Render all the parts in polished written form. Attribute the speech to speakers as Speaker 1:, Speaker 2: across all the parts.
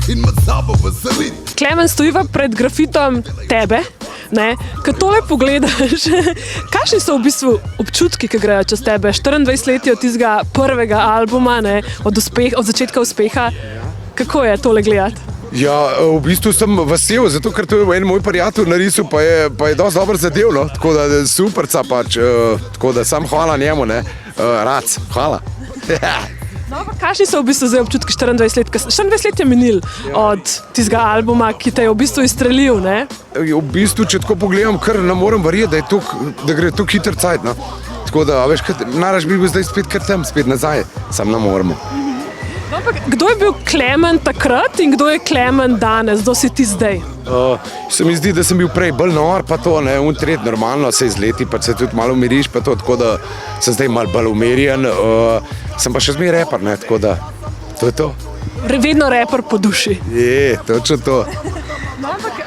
Speaker 1: in me sabo veselit.
Speaker 2: Klemen, stojiva pred grafitom tebe, ne, ko tole pogledaš, kakšni so v bistvu občutki, ki grejo čez tebe? 24 let je od tistega prvega albuma, ne, od začetka uspeha. Kako je tole gledati?
Speaker 3: Ja, v bistvu sem vesel, zato ker to je en moj prijatelj narisal, pa je dosti dobro zadev, no? Tako da superca pač, tako da sam hvala njemu, ne, Rac, hvala.
Speaker 2: No, pa kakšni so v bistvu zdaj občutki 24 let? 24 let je minil od tistega albuma, ki te je v bistvu izstrelil, ne?
Speaker 3: V bistvu, če tako pogledam, kar ne morem verjeti, da gre tako hiter cajt, no. Tako da, veš, naraž bi bil zdaj spet kar tam, spet nazaj, sam ne moremo.
Speaker 2: No, ampak kdo je bil Klemen takrat in kdo je Klemen danes, kdo si ti zdaj?
Speaker 3: Se mi zdi, da sem bil prej bolj nor, pa to, ne, tret normalno, se z leti, pa se tudi malo umiriš, pa to, tako da sem zdaj malo bolj umirjen, sem pa še zmeraj reper, ne, tako da, to je to.
Speaker 2: Vedno reper po duši.
Speaker 3: Je, točno to.
Speaker 2: No, ampak,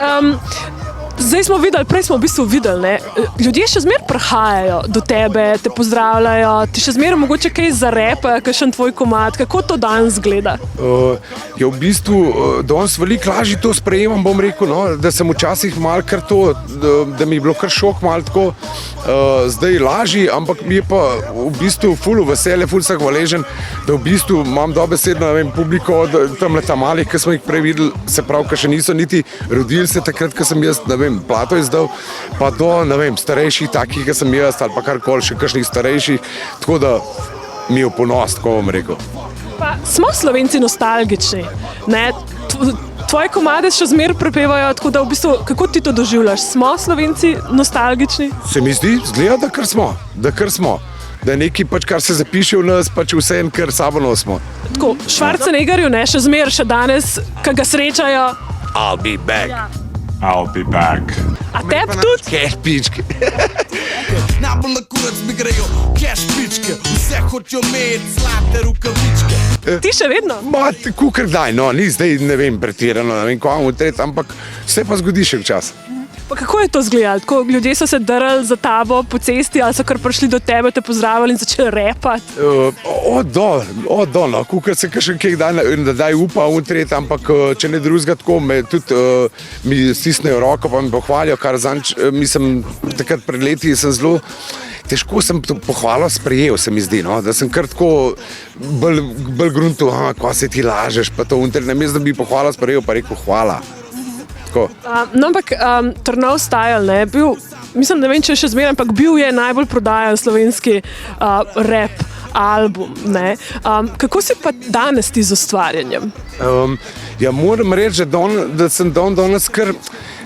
Speaker 2: zdaj smo videli, prej smo v bistvu videli, ne, ljudje še zmeraj prihajajo do tebe, te pozdravljajo, ti še zmeraj mogoče kaj zarepajo, kakšen tvoj komad, kako to danes gleda?
Speaker 3: Ja, v bistvu danes veliko lažje to sprejemam, bom rekel, no, da sem včasih malo kar to, da mi je bilo kar šok malo tako, zdaj lažje, ampak mi je pa v bistvu ful veselje, ful sem hvaležen, da v bistvu imam dobesedno, ne vem, publiko od tamle malih, ki smo jih prej videli, se pravi, ki še niso niti rodili se takrat, ko sem jaz, ne vem, plato izdal, pa do, ne vem, starejših takih, ki sem jaz, ali pa karkoli še kakšnih starejših, tako da mi je v ponos, tako bom rekel.
Speaker 2: Pa smo Slovenci nostalgični, ne? Tvoje komade še zmeraj prepevajo, tako da v bistvu, kako ti to doživljaš? Smo Slovenci nostalgični?
Speaker 3: Se mi zdi, zgleda, da kar smo. Da je nekaj, pač, kar se zapiše v nas, pač vse en, kar sabo nosimo.
Speaker 2: Tako, Schwarzeneggerju, ne, še zmeraj, še danes, ko ga srečajo.
Speaker 3: I'll be back.
Speaker 2: Ja.
Speaker 4: I'll be back.
Speaker 2: A tebi tudi?
Speaker 3: Cash pičke.
Speaker 1: Najbolj na kurac mi grejo cash pičke, vse hočejo imeti zlate rukavičke.
Speaker 2: Ti še vedno?
Speaker 3: Ma, kukar daj, no, ni zdaj, ne vem, pretirano, ne vem, komu tret, ampak se pa zgodi še včasih.
Speaker 2: Pa kako je to izgledalo? Tako, ljudje so se drli za tabo po cesti ali so kar prišli do tebe, te pozdravili in začeli repati?
Speaker 3: No, kukar se kakšen kaj da daj upa, tret, ampak če ne drugega tako, me tudi mi stisnejo roko, pa mi pohvalijo, kar zanč, mislim, takrat pred leti sem zelo težko sem to pohvalo sprejel, se mi zdi, no, da sem kar tako bolj grunto, ko se ti lažeš, pa to namesto da bi pohvalo sprejel, pa rekel hvala.
Speaker 2: No, ampak Trnov Style, ne, bil, mislim, ne vem, če je še zmeraj, ampak bil je najbolj prodajan slovenski rap album, ne. Kako si pa danes ti z ustvarjanjem?
Speaker 3: Ja, moram reči, da sem danes kar,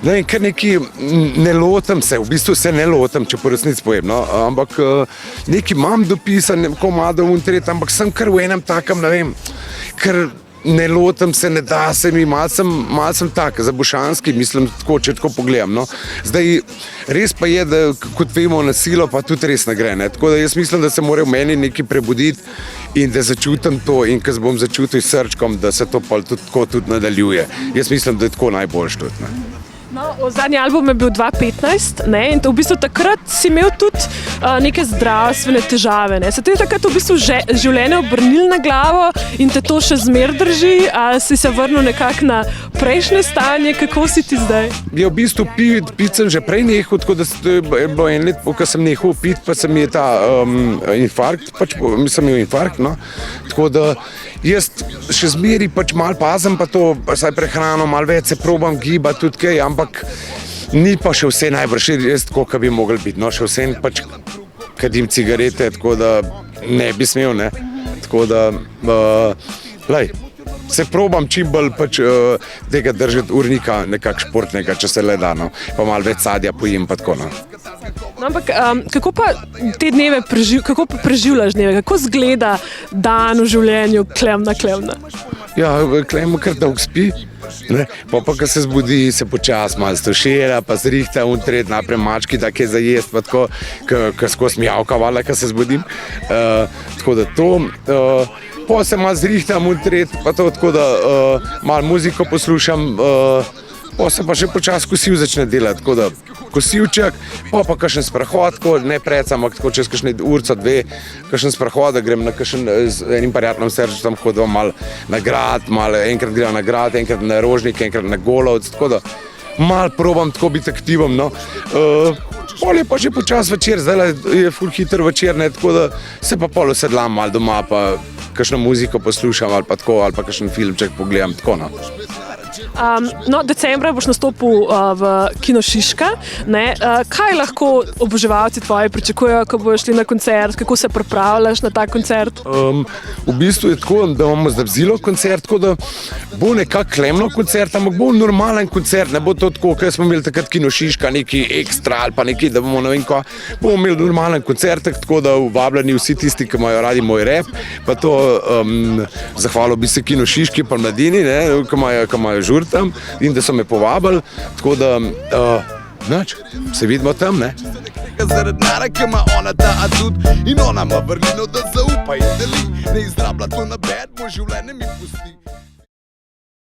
Speaker 3: ne vem, kar neki ne lotam se, v bistvu se ne lotam, če po resnici povem, no, ampak neki imam dopisan, komadov tret, ampak sem kar v enem takem, ne vem, kar ne lotam se, ne da se mi, mal sem tak, zabušanski, mislim, tako, če tako pogledam, no. Zdaj, res pa je, da kot vemo, na silo pa tudi res ne gre, ne. Tako da jaz mislim, da se mora v meni nekaj prebuditi in da začutim to in ko bom začutil srčkom, da se to pa tudi nadaljuje. Jaz mislim, da je tako najboljš tudi, ne.
Speaker 2: No, zadnji album je bil 2015, ne, in v bistvu takrat si imel tudi neke zdravstvene težave, ne. Se te je takrat v bistvu življenje obrnilo na glavo in te to še zmeraj drži, ali si se vrnil nekako na prejšnje stanje, kako si ti zdaj?
Speaker 3: Ja, v bistvu pit sem že prej nehal, tako da je bilo en let, ko sem nehal pit, pa se mi je ta infarkt, pač sem imel infarkt, no, tako da jaz še zmeri pač malo pazim, pa to, saj prehrano, malo več se probam gibati tudi kaj, ampak ni pa še vse najbrž res tako, kot bi mogli biti, no, še vse pač kadim cigarete, tako da ne bi smel, ne, tako da, lej, se probam čim bolj pač tega držati urnika nekak športnega, če se le da, no, pa malo več sadja pojim, pa tako, no.
Speaker 2: No, ampak kako pa te dneve kako pa preživljaš dneve, kako izgleda dan v življenju Klemna?
Speaker 3: Ja, Klemen kar dolgo spi, ne, pa ko se zbudi, se počasi malo stošira, pa zrihta tret, naprej mački, da kaj za jest, pa tako, ko skozi mijavka, valjda, ko se zbudim, tako da to, pa se malo zrihtam tret, pa to tako, da malo muziko poslušam, pa se pa še počasi kosil začne delati, tako da kosilček, pa kakšen sprehod, tako ne precej, ampak tako čez kakšne urco, dve, kakšen sprehod, da grem na kakšen z enim prijateljem Serčem tam hodil malo na grad, malo enkrat grem na grad, enkrat na Rožnik, enkrat na Golovec, tako da malo probam tako biti aktiven, no. Pol je pa že počas večer, zdaj je ful hiter večer, ne, tako da se pa pol usedlam malo doma, pa kakšno muziko poslušam ali pa tako, ali pa kakšen filmček pogledam, tako no.
Speaker 2: No, decembra boš nastopil v Kino Šiška. Kaj lahko oboževalci tvoji pričakujejo, ko boš šli na koncert, kako se pripravljaš na ta koncert?
Speaker 3: V bistvu je tako, da imamo zdaj zelo koncert, tako da bo nekako klemno koncert, ampak bo normalen koncert, ne bo to tako, ker smo imeli takrat Kino Šiška, neki ekstra ali pa neki, da bomo ne vem ko, bomo imeli normalen koncert, tako da vabljeni vsi tisti, ki imajo radi moj rap, pa to zahvalil bi se Kino Šiški pa Mladini, ne, ki imajo žur tam in da so me povabili, tako da se vidimo tam, ne.
Speaker 1: Zaradi denarja, ki ima ona ta adut in ona ima vrlino, da zaupa in deli. Ne izrablja to na bed, moj življenje mi pusti.